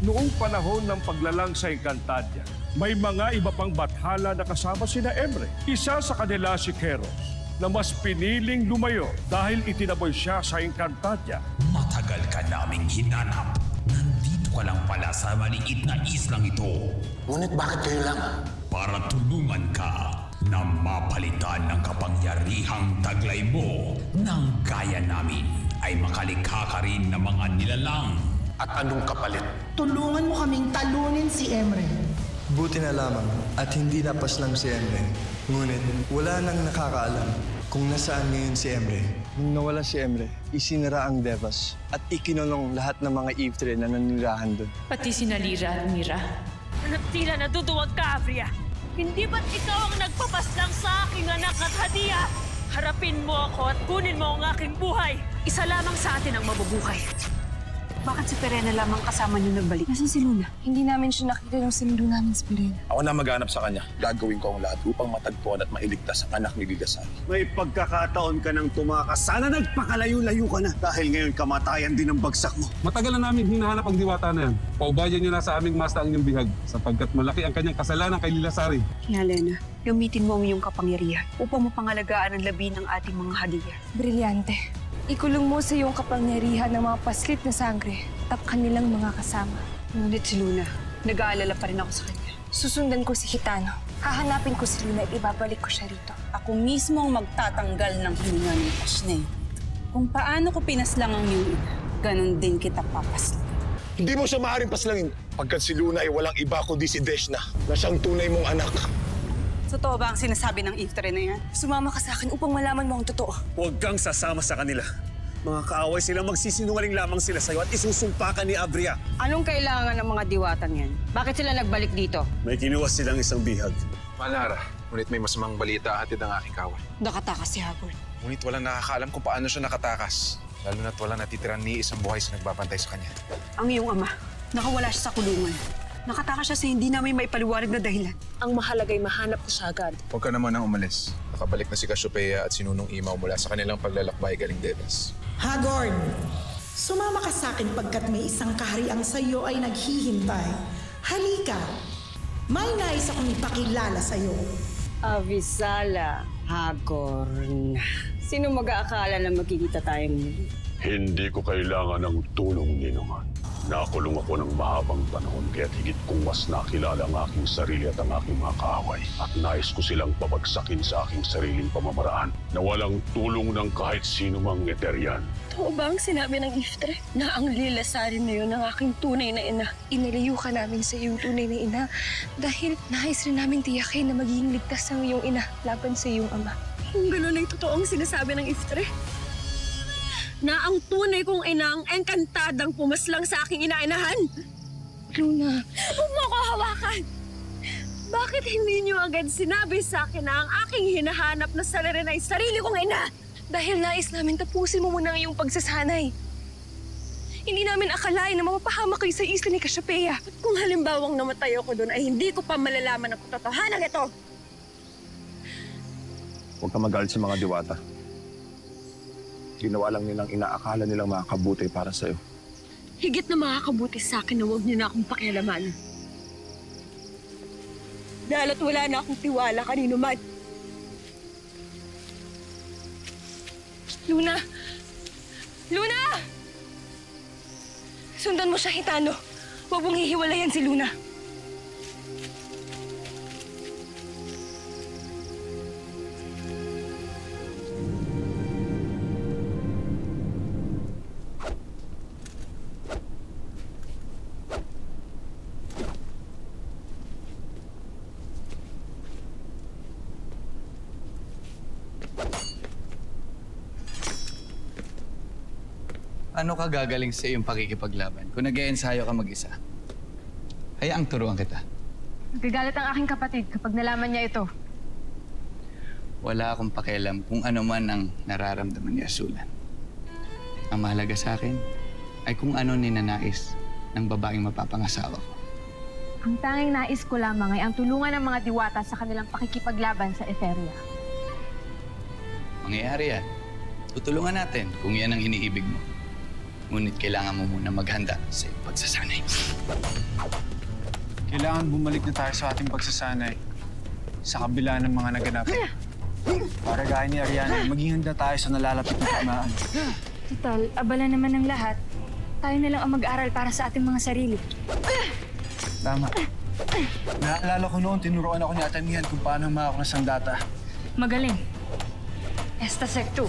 Noong panahon ng paglalang sa Encantadia, may mga iba pang bathala na kasama sina Emre. Isa sa kanila si Keros, na mas piniling lumayo dahil itinaboy siya sa Encantadia. Matagal ka naming hinanap. Nandito ka lang pala sa maliit na islang ito. Ngunit bakit kayo lang? Para tulungan ka na mapalitan ng kapangyarihang taglay mo nang gaya namin ay makalikha ka rin ng mga nilalang. At anong kapalit? Tulungan mo kaming talunin si Emre. Buti na lamang at hindi napaslang si Emre. Ngunit wala nang nakakaalam kung nasaan ngayon si Emre. Nung nawala si Emre, isinara ang Devas at ikinulong lahat ng mga Iftre na nanirahan doon. Pati si Nalira at Mira. Anak tila naduduwag ka, Avria. Hindi ba't ikaw ang nagpapaslang sa aking anak at hadiah? Harapin mo ako at kunin mo ang aking buhay. Isa lamang sa atin ang mabubuhay. Bakit si Perena lamang kasama niyo nagbalik? Nasaan si Luna? Hindi namin siya nakita nung sinundo namin si Perena. Ako na maghanap sa kanya. Gagawin ko ang lahat upang matagpuan at mailigtas ang anak ni Lilasari. May pagkakataon ka ng tumakas. Sana nagpakalayo-layo ka na dahil ngayon kamatayan din ang bagsak mo. Matagal na namin hinahanap ang diwata na yan. Paubayan niyo na sa aming masta ang inyong bihag sapagkat malaki ang kanyang kasalanan kay Lilasari. Lena, gamitin mo ang iyong kapangyarihan upang mapangalagaan ang labi ng ating mga hadiah. Brilyante. Ikulong mo sa iyong kapangyarihan ng mga paslit na sangre at kanilang mga kasama. Ngunit si Luna, nag-aalala pa rin ako sa kanya. Susundan ko si Gitano. Hahanapin ko si Luna at ibabalik ko siya rito. Ako mismo ang magtatanggal ng hininga ng Ashnay. Kung paano ko pinaslang ang iyong ina, ganun din kita papaslang. Hindi mo siya maaaring paslangin pagkat si Luna ay walang iba kundi si Deshna na siyang tunay mong anak. Totoo ba ang sinasabi ng Iftre na yan? Sumama ka sa akin upang malaman mo ang totoo. Huwag kang sasama sa kanila. Mga kaaway sila, magsisinungaling lamang sila sa'yo at isusumpa ka ni Avria. Anong kailangan ng mga diwatang yan? Bakit sila nagbalik dito? May kinuha silang isang bihag. Malara, ngunit may masamang balita hatid ang aking kawan. Nakatakas si Hagord. Ngunit walang nakakaalam kung paano siya nakatakas. Lalo na't walang natitirang ni isang buhay sa nagbabantay sa kanya. Ang iyong ama, nakawala siya sa kulungan. Nakatakas siya sa hindi namin maipaliwanag na dahilan. Ang mahalaga'y mahanap ko siya agad. Huwag ka naman nang umalis. Nakabalik na si Cassiopeia at si Nunong Imaw mula sa kanilang paglalakbay galing Devas. Hagord, sumama ka sa akin pagkat may isang kahariang sa iyo ay naghihintay. Halika, may nais akong ipakilala sa iyo. Avisala, Hagorn. Sino mag-aakala na magkikita tayong muli? Hindi ko kailangan ng tulong ni naman. Nakulong ako ng mahabang panahon kaya't higit kong mas nakilala ang aking sarili at ang aking mga kaaway. At nais ko silang pabagsakin sa aking sariling pamamaraan na walang tulong ng kahit sino mang Eterian. Totoo ba ang sinabi ng Iftre na ang Lilasari na yun ang aking tunay na ina? Inalayo ka namin sa iyong tunay na ina dahil nais rin namin tiyakin na magiging ligtas ang iyong ina laban sa iyong ama. Kung gano'n ay totoo ang sinasabi ng Iftre, na ang tunay kong ina ang engkantadang pumaslang sa aking inainahan. Luna. Huwag mo ko hawakan! Bakit hindi niyo agad sinabi sa akin na ang aking hinahanap na salarin ay sarili kong ina? Dahil nais namin tapusin mo muna ang iyong pagsasanay. Hindi namin akalain na mapapahamak kayo sa isla ni Cassiopeia. At kung halimbawang namatay ako doon ay hindi ko pa malalaman ang katotohanan ito. Huwag ka magalit sa mga diwata. Ginawa lang nilang inaakala nilang makakabuti para sa'yo. Higit na makakabuti sa akin na huwag niyo na akong pakialaman. Dahil at wala na akong tiwala kanino man. Luna! Luna! Sundan mo siya, Gitano. Huwag mong hihiwalayan si Luna. Ano ka gagaling sa iyong pakikipaglaban kung nag-e-ensayo ka mag-isa? Hayaang turuan kita. Nagagalit ang aking kapatid kapag nalaman niya ito. Wala akong pakialam kung ano man ang nararamdaman ni Azulan. Ang mahalaga sa akin ay kung ano ninanais ng babaeng mapapangasawa ko. Ang tanging nais ko lamang ay ang tulungan ng mga diwata sa kanilang pakikipaglaban sa Etheria. Mangyayari yan. Tutulungan natin kung yan ang iniibig mo. Ngunit kailangan mo muna maghanda sa iyong pagsasanay. Kailangan bumalik na tayo sa ating pagsasanay sa kabila ng mga naganap. Para gaya ni Ariana, maging handa tayo sa nalalapit na tamaan. Total, abala naman ng lahat. Tayo na lang ang mag-aral para sa ating mga sarili. Tama. Naalala ko noon, tinuruan ako ni Atanian kung paano makakunas ang data. Magaling. Esta Sec 2.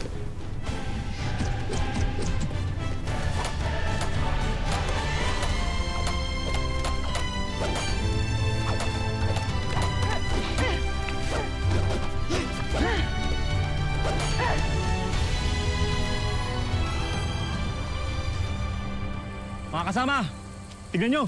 Mga kasama, tignan nyo!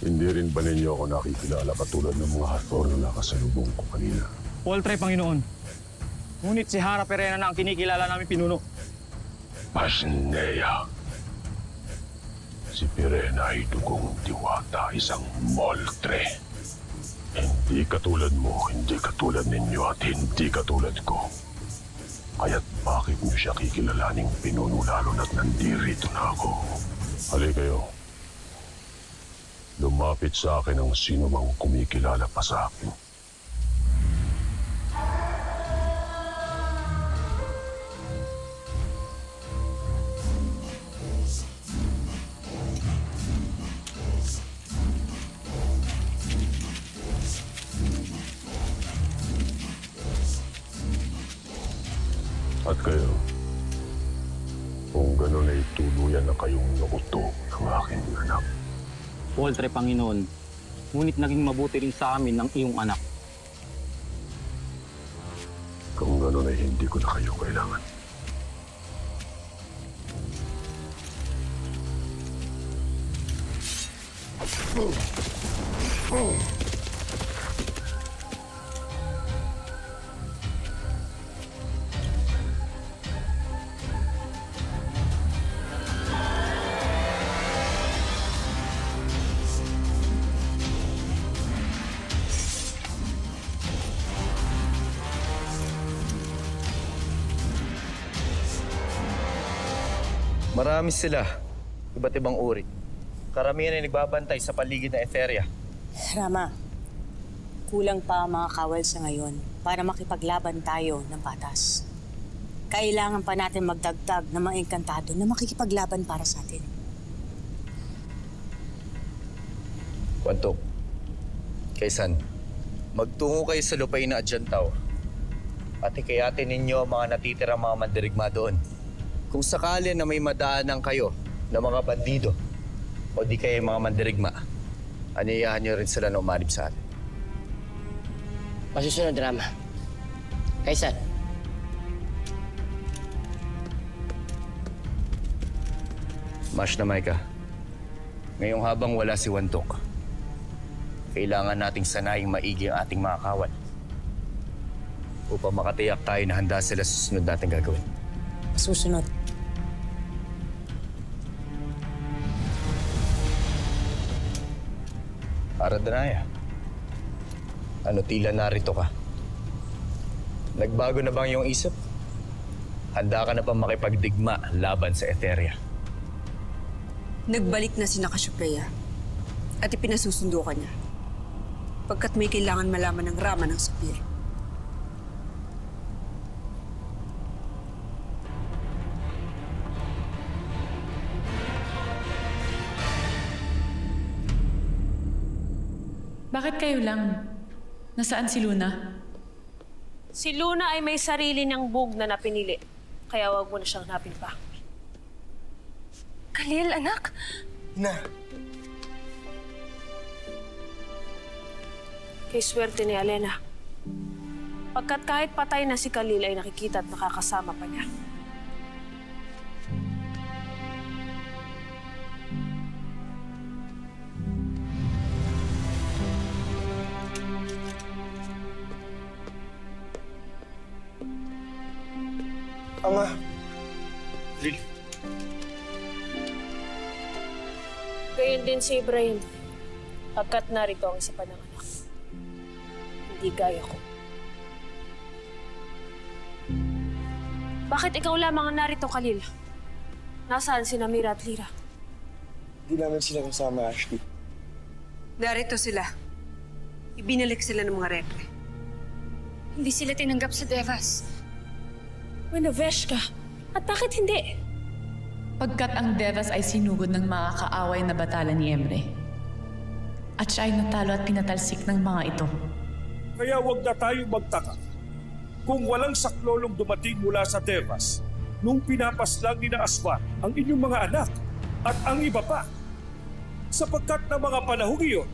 Hindi rin ba ninyo ako nakikilala katulad ng mga Hathor na nakasalubong ko kanina? Poltre, Panginoon. Ngunit si Hara Perena na ang kinikilala namin pinuno. Pasneya. Si Pirena ay dugong diwata, isang moltre. Hindi katulad mo, hindi katulad ninyo at hindi katulad ko. Kaya't bakit niyo siya kikilalaning pinuno lalo na't nandirito na ako? Hali kayo. Lumapit sa akin ang sino mang kumikilala pa sa akin. At kayo, kung gano'n ay tuluyan na kayong nakuto ng aking anak. Poltre, Panginoon. Ngunit naging mabuti rin sa amin ang iyong anak. Kung gano'n ay hindi ko na kayo kailangan. Marami sila. Iba't ibang uri. Karamihan ay nagbabantay sa paligid ng Etheria. Rama, kulang pa ang mga kawal sa ngayon para makipaglaban tayo ng patas. Kailangan pa natin magdagdag ng mga engkantado na makikipaglaban para sa atin. Wantok, Kaysan, magtungo kayo sa lupain na Adjantaw at hikayatin ninyo ang mga natitirang mga mandirigma doon. Kung sakali na may madaanan kayo ng mga bandido o di kayo mga mandirigma, aniyahan nyo rin sila na umanib sa atin. Masusunod, Rama. Kaysan. Mash na Maika, ngayong habang wala si Wantok, kailangan nating sanaying maigi ang ating mga kawal upang makatiyak tayo na handa sila sa susunod natin gagawin. Susunod. Aradanaya, ano tila narito ka? Nagbago na bang iyong isip? Handa ka na bang makipagdigma laban sa Etheria? Nagbalik na si Nakasyopeya at ipinasusundo ka niya pagkat may kailangan malaman ng Rama ng Sapir. Bakit kayo lang? Nasaan si Luna? Si Luna ay may sarili niyang bug na napinili. Kaya wag mo na siyang hanapin pa. Khalil, anak! Na! Kay swerte ni Alena. Pagkat kahit patay na si Khalil ay nakikita at nakakasama pa niya. Ama. Lil. Gayon din si Ibrahim. Pagkat narito ang isa pa ng anak. Hindi gaya ko. Bakit ikaw lamang ang narito, Khalil? Nasaan si Namira at Lyra? Hindi namin sila kasama, Ashley. Narito sila. Ibinalik sila ng mga repre. Hindi sila tinanggap sa Devas. Manaveshka, at bakit hindi? Pagkat ang Devas ay sinugod ng mga kaaway na batala ni Emre. At siya ay natalo at pinatalsik ng mga ito. Kaya huwag na tayo magtaka kung walang saklolong dumating mula sa Devas nung pinapaslang ni na Aswan ang inyong mga anak at ang iba pa. Sapagkat na mga panahong iyon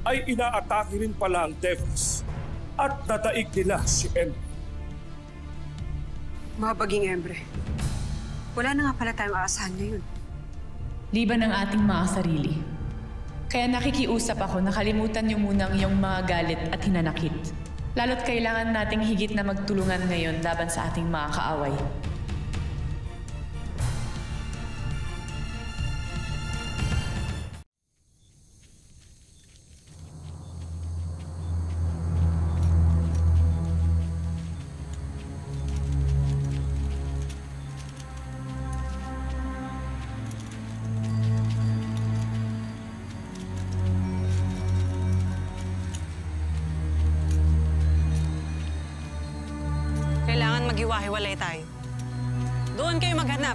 ay inaatake rin pala ang Devas at nadaig nila si Emre. Mabaging Emre. Wala na nga pala tayong aasahan ngayon. Liban ang ating mga sarili. Kaya nakikiusap ako na kalimutan niyo muna ang iyong mga galit at hinanakit. Lalo't kailangan nating higit na magtulungan ngayon laban sa ating mga kaaway. Kailangan maghiwa-hiwalay tayo. Doon kayo maghanap.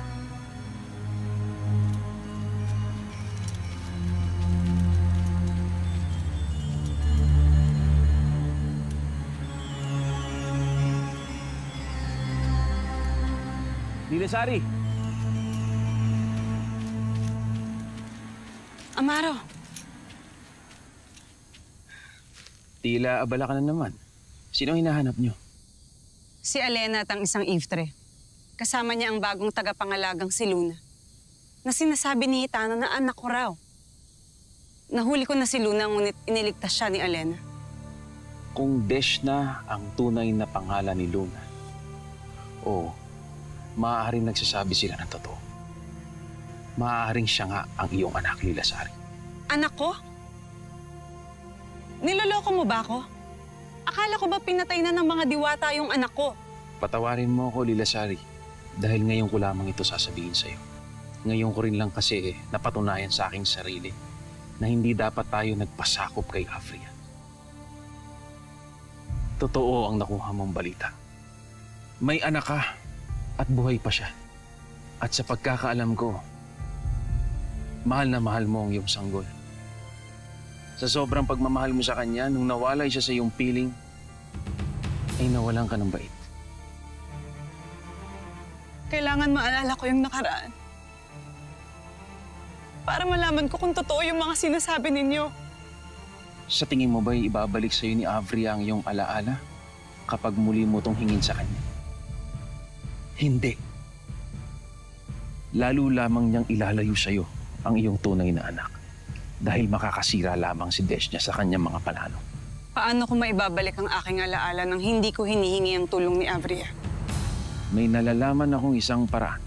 Lilasari! Amaro! Tila abala ka na naman. Sino hinahanap niyo? Si Alena at ang isang Iftre. Kasama niya ang bagong tagapangalagang si Luna. Na sinasabi ni Hitano na anak ko raw. Nahuli ko na si Luna ngunit iniligtas siya ni Alena. Kung Deshna ang tunay na pangalan ni Luna, o maaaring nagsasabi sila ng totoo. Maaaring siya nga ang iyong anak, Lilasari. Anak ko? Niloloko mo ba ako? Akala ko ba pinatay na ng mga diwata yung anak ko? Patawarin mo ako, Lilasari, dahil ngayon ko lamang ito sasabihin sa'yo. Ngayon ko rin lang kasi napatunayan sa aking sarili na hindi dapat tayo nagpasakop kay Afria. Totoo ang nakuha mong balita. May anak ka at buhay pa siya. At sa pagkakaalam ko, mahal na mahal mo ang iyong sanggol. Sa sobrang pagmamahal mo sa kanya, nung nawalay siya sa iyong piling, ay nawalan ka ng bait. Kailangan maalala ko yung nakaraan. Para malaman ko kung totoo yung mga sinasabi ninyo. Sa tingin mo ba'y ibabalik sa iyo ni Afria ang iyong alaala kapag muli mo itong hingin sa kanya? Hindi. Lalo lamang niyang ilalayo sa iyo ang iyong tunay na anak dahil makakasira lamang si Deshna sa kanyang mga plano. Paano ko maibabalik ang aking alaala nang hindi ko hinihingi ang tulong ni Afria? May nalalaman akong isang paraan.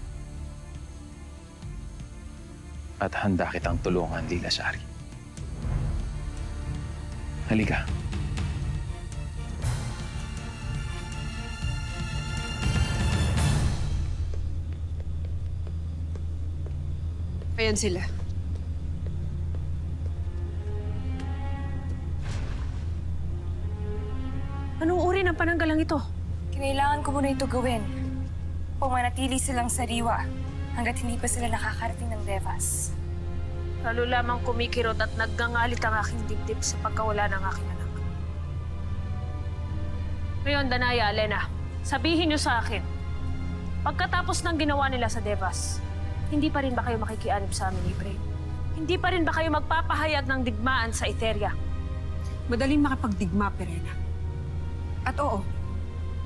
At handa kitang tulungan, Lilasari. Halika. Ayan sila. Anong uri ng pananggalang ito? Kinailangan ko muna ito gawin. Pumanatili silang sariwa hanggat hindi pa sila nakakarating ng Devas. Lalo lamang kumikirot at naggangalit ang aking dibdib sa pagkawala ng aking anak. Ngayon, Danaya, Alena, sabihin niyo sa akin, pagkatapos ng ginawa nila sa Devas, hindi pa rin ba kayo makikianib sa amin, Ibre? Hindi pa rin ba kayo magpapahayag ng digmaan sa Etheria? Madaling makapagdigma, Perena. At oo,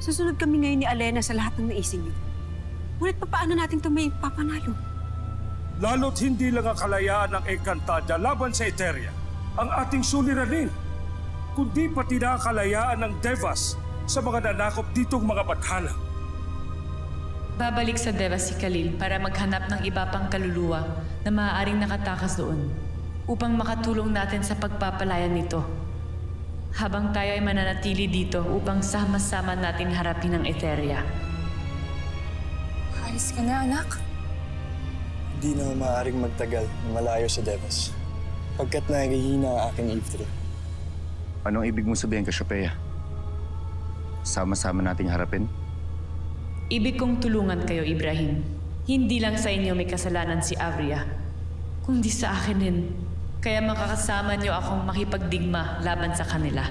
susunod kami ngayon ni Alena sa lahat ng naisin niyo. Ngunit paano natin ito may papanalo? Lalo't hindi lang ang kalayaan ng Encantadia laban sa Etheria ang ating suliranin, kundi pati na ang kalayaan ng Devas sa mga nanakop ditong mga bathala. Babalik sa Devas si Khalil para maghanap ng iba pang kaluluwa na maaaring nakatakas doon. upang makatulong natin sa pagpapalayan nito. Habang tayo ay mananatili dito upang sama-sama nating harapin ang Etheria. Alis ka na, anak. Hindi na maaaring magtagal na malayo sa Devas. Pagkat nangihina ang aking Eve 3. Anong ibig mong sabihin, Cassiopeia? Sama-sama nating harapin? Ibig kong tulungan kayo, Ibrahim. Hindi lang sa inyo may kasalanan si Avria, kundi sa akin din. Kaya makakasama niyo akong makipagdigma laban sa kanila.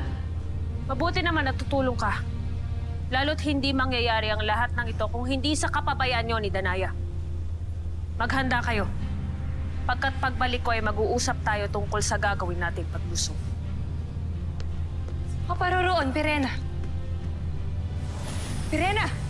Mabuti naman natutulong ka. Lalo't hindi mangyayari ang lahat ng ito kung hindi sa kapabayaan niyo ni Danaya. Maghanda kayo. Pagkat pagbalik ko ay mag-uusap tayo tungkol sa gagawin nating paglusong. Kaparoroon, Pirena. Pirena!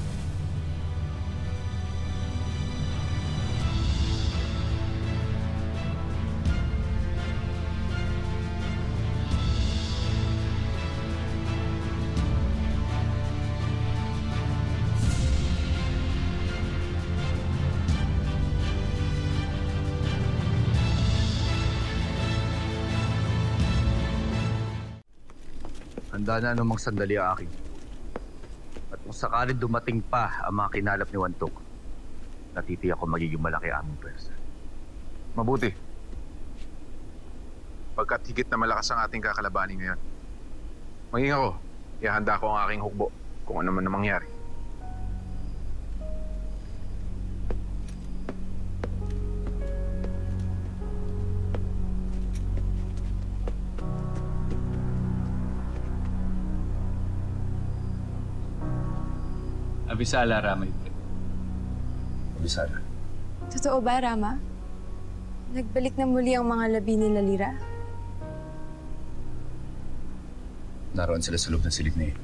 Handa na anumang sandali ang aking. At kung sakaling dumating pa ang mga kinalap ni Wantok, natitiyak ko magiging malaki aming pwersa. Mabuti. Pagkat higit na malakas ang ating kakalabanin ngayon. Maging ako, ihanda ko ang aking hukbo kung ano man na mangyari. Abisala, Rama. Abisala. Totoo ba, Rama? Nagbalik na muli ang mga labi nila Lira? Naroon sila sa loob ng silid na yun.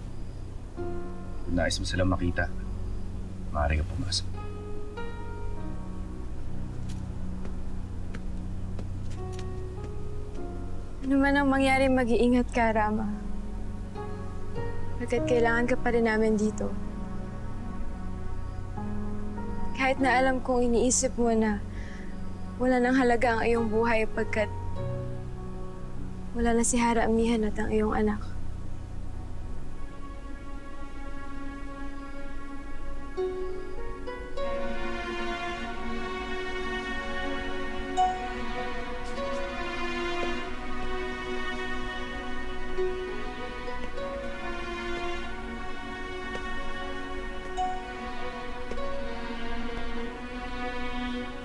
Kung nais mo silang makita, maaari ka pumasok. Ano man ang mangyari, mag-iingat ka, Rama. Pagkat kailangan ka pa rin namin dito. Kahit na alam kong iniisip mo na wala nang halaga ang iyong buhay pagkat wala na si Hara Amihan at ang iyong anak.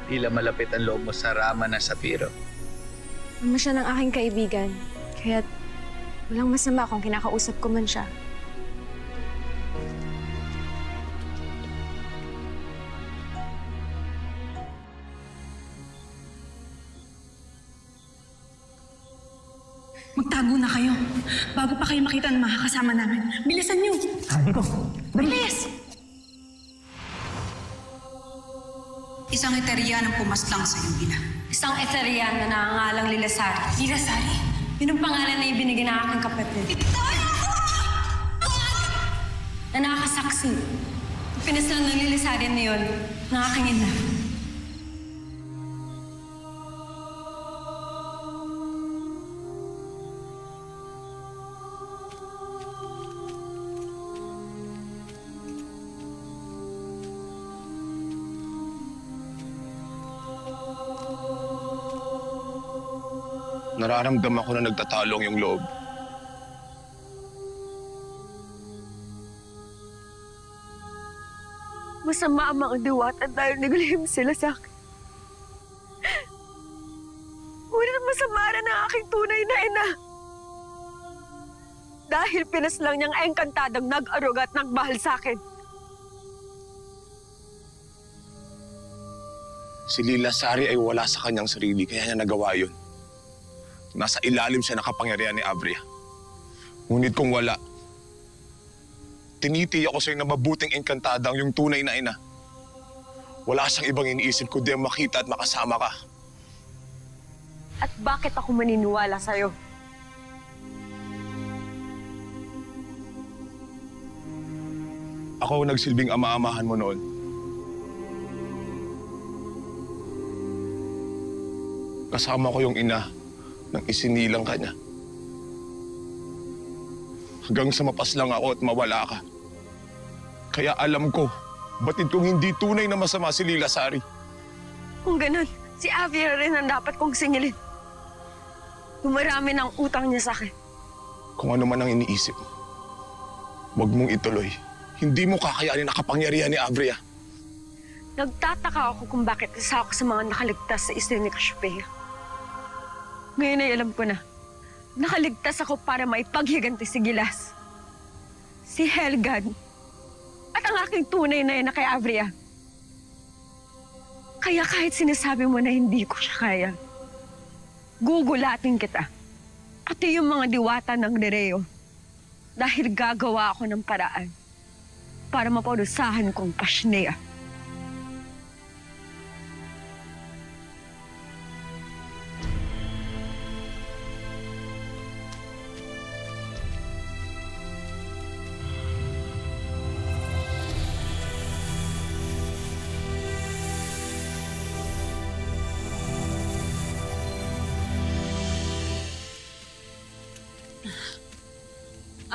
Tila malapit ang loob mo sa Rama na Sapiro. Ama siya ng aking kaibigan, kaya't walang masama kung kinakausap ko man siya. Magtago na kayo bago pa kayo makita ng mga kasama namin. Bilisan niyo! Sabi ko, Bilis! Isang Eterian ang pumaslang sa iyong ina. Isang Eterian na nangangalang Lilasari. Lilasari? Yun ang pangalan na ibinigay ng aking kapatid. Na nakakasaksi. Pinaslang ng Lilasari na yun ng aking ina. Nararamdaman ko na nagtatalong yung loob. Masama ang mga diwata dahil naglihim sila sa akin. Ngunit masama rin ang aking tunay na ina. Dahil pinaslang niyang engkantadang nag-aruga at nagmahal sa akin. Si Lilasari ay wala sa kanyang sarili, kaya niya nagawa yun. Nasa ilalim siya ng kapangyarihan ni Avria. Ngunit kung wala, tinitiyak ko sa'yo na mabuting engkantadang yung tunay na ina. Wala siyang ibang iniisip kundi ang makita at makasama ka. At bakit ako maniniwala sa'yo? Ako ang nagsilbing ama-amahan mo noon. Kasama ko yung ina nang isinilang ka niya. Hanggang sa mapaslang ako at mawala ka. Kaya alam ko, batid kong hindi tunay na masama si Lila Sari. Kung ganun, si Avia rin ang dapat kong singilin. Dumarami ng utang niya sa akin. Kung ano man ang iniisip mo, huwag mong ituloy. Hindi mo kakayanin ang kapangyarihan ni Avria. Nagtataka ako kung bakit isa ako sa mga nakaligtas sa isla ni Cassiopeia. Ngayon ay alam ko na. Nakaligtas ako para maipaghiganti si Gilas, si Helgad, at ang aking tunay na ina kay Avria. Kaya kahit sinasabi mo na hindi ko siya kaya, gugulatin kita. Pati yung mga diwata ng Nereo. Dahil gagawa ako ng paraan para maparusahan kong Pasnea.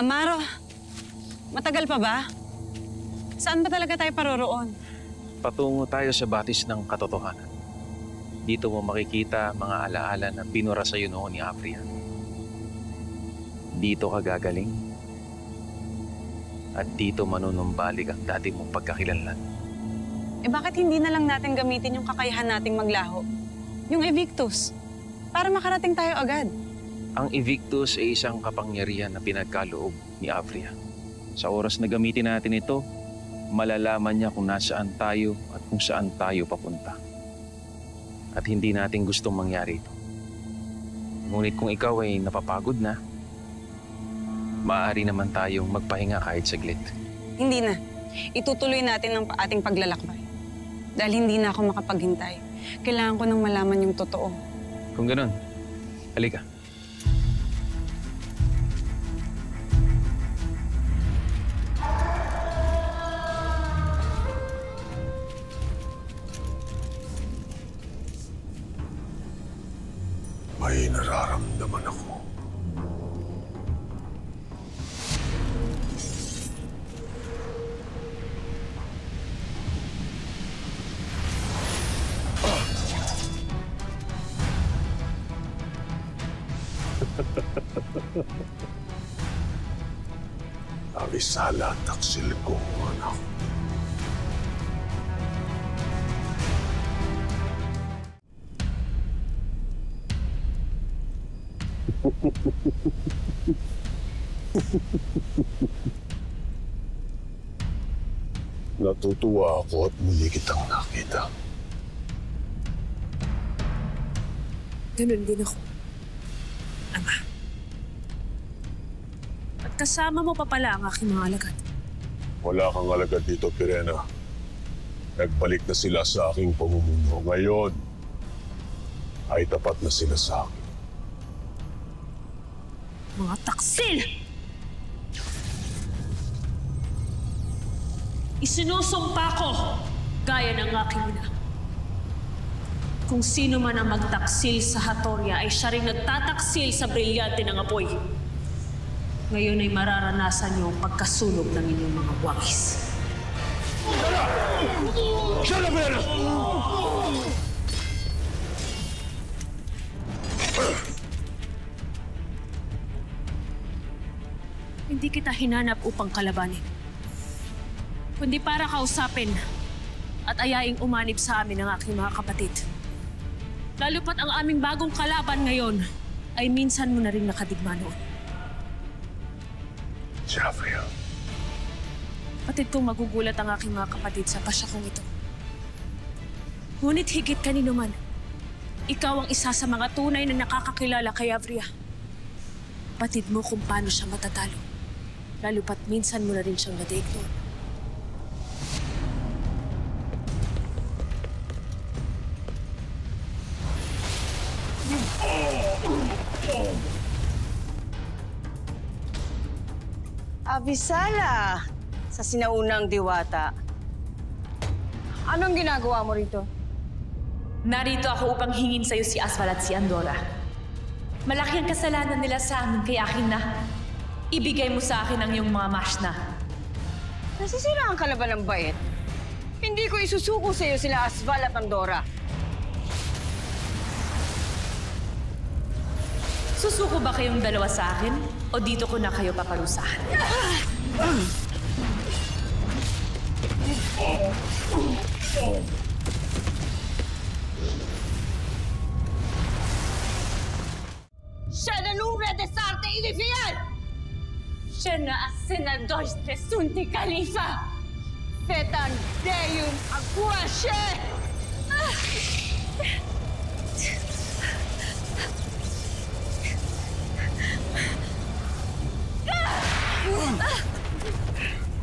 Amaro, matagal pa ba? Saan ba talaga tayo paroroon? Patungo tayo sa batis ng katotohanan. Dito mo makikita mga alaala na binura sa'yo noon ni Avria. Dito ka gagaling. At dito manunumbalik ang dati mong pagkakilanlan. Eh bakit hindi na lang natin gamitin yung kakayahan nating maglaho? Yung Evictus, para makarating tayo agad. Ang Evictus ay isang kapangyarihan na pinagkaloob ni Avria. Sa oras na gamitin natin ito, malalaman niya kung nasaan tayo at kung saan tayo papunta. At hindi natin gustong mangyari ito. Ngunit kung ikaw ay napapagod na, maaari naman tayong magpahinga kahit saglit. Hindi na. Itutuloy natin ang ating paglalakbay. Dahil hindi na ako makapaghintay. Kailangan ko nang malaman yung totoo. Kung ganun, halika. May nararamdaman ako. Avisala taksil ko, anak. Natutuwa ako at muli kitang nakita. Ganun din ako, Ama. At kasama mo pa pala ang aking mga alagad. Wala kang alagad dito, Pirena. Nagbalik na sila sa aking pamumuno. Ngayon, ay tapat na sila sa akin. Mga taksil! Isinusumpa ko, gaya ng aking ina. Kung sino man ang magtaksil sa Hatoria ay siya rin nagtataksil sa brilyante ng apoy. Ngayon ay mararanasan niyo ang pagkasunog ng inyong mga wangis. Siya na, Pirena! Hindi kita hinanap upang kalabanin, kundi para kausapin at ayaing umanib sa amin ang aking mga kapatid. Lalo pat ang aming bagong kalaban ngayon ay minsan mo na rin nakadigma noon. Si Avria. Patid kong magugulat ang aking mga kapatid sa pasyakong ito. Ngunit higit kanino man, ikaw ang isa sa mga tunay na nakakakilala kay Avria. Patid mo kung paano siya matatalo. Lalo pat minsan mo na rin siyang nadaig noon. Avisala sa sinaunang diwata. Anong ginagawa mo rito? Narito ako upang hingin sa'yo si Asval at si Andorra. Malaki ang kasalanan nila sa amin, kaya akin na. Ibigay mo sa akin ang iyong mga mashna. Nasisiraan ka na ba ng bait? Hindi ko isusuko sa iyo sila Asval at Andorra. Susuko ba kayong dalawa sa akin? O dito ko na kayo paparusahan? Siya na lumbre de sarte inifiel! Siya na ang senador de Sunti Khalifa! Fetan Deum Aguashe!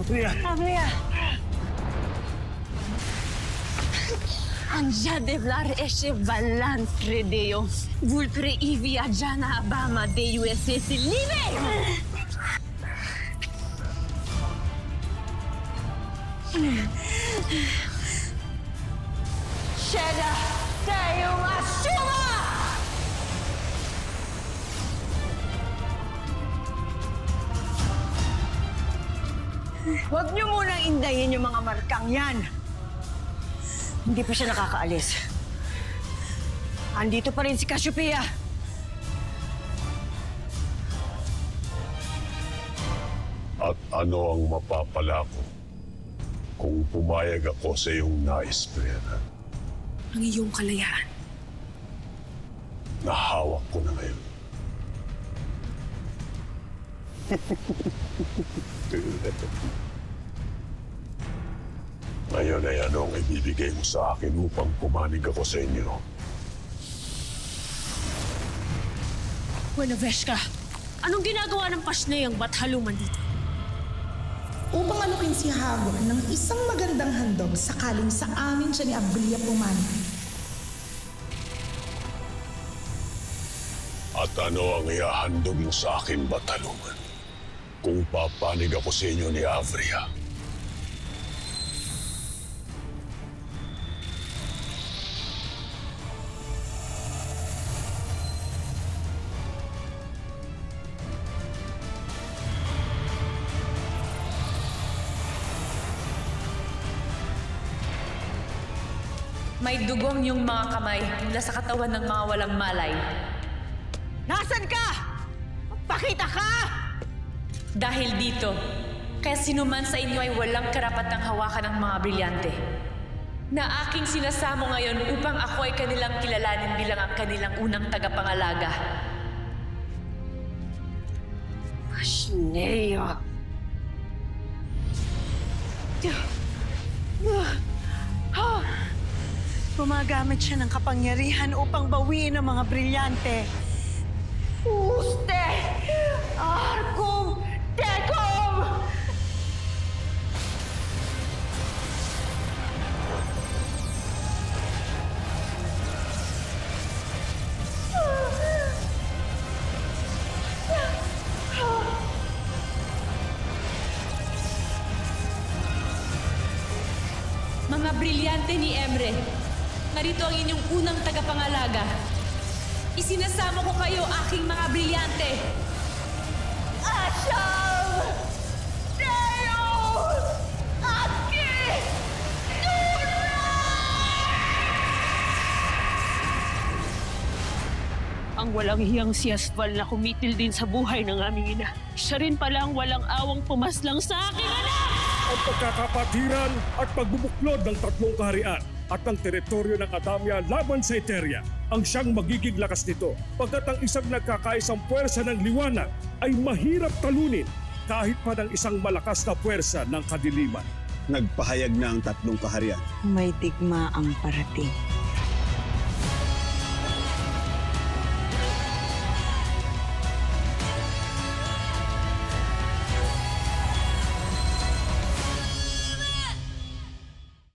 Abria! Anja de vlar esce ballan fredeo. Vulpre ivia jana abama de USS live! Sheda Deum Asuma! Huwag niyo munang indayin yung mga markang yan. Hindi pa siya nakakaalis. Andito pa rin si Cassiopeia. At ano ang mapapala ko kung pumayag ako sa iyong nais, Brianna? Ang iyong kalayaan. Nahawak ko na ngayon. Ngayon ay ano ang ibibigay mo sa akin upang pumanig ako sa inyo? Buenaveshka, anong ginagawa ng Pasney ang ba't haluman dito? Upang alukin si Hagor ng isang magandang handog sakaling sa amin siya ni Abria pumanig. At ano ang ihahandog mo sa akin, Batalungan? Kung papanig ako sa inyo ni Avria. May dugong yung mga kamay mula sa katawan ng mga walang malay. Nasaan ka? Magpakita ka! Dahil dito, kaya sinuman sa inyo ay walang karapatang hawakan ng mga brilyante. Na aking sinasamo ngayon upang ako ay kanilang kilalanin bilang ang kanilang unang tagapangalaga. Pasnea! Gumagamit siya ng kapangyarihan upang bawiin ang mga brilyante. Uste! Arkum Tekum! Mga brilyante ni Emre, narito ang inyong unang tagapangalaga. Isinasamo ko kayo, aking mga brilyante. Asham! Deus! Aki! Ang walang hiyang si Asval na kumitil din sa buhay ng aming ina. Siya rin pala ang walang awang pumaslang sa aking anak! Ang pagkakapatiran at pagbubuklod ng tatlong kaharian at ang teritoryo ng Adamia laban sa Eteria ang siyang magiging lakas nito, pagkat ang isang nagkakaisang puwersa ng liwanag ay mahirap talunin kahit pa ng isang malakas na puwersa ng kadiliman. Nagpahayag na ang tatlong kaharian. May digma ang parating.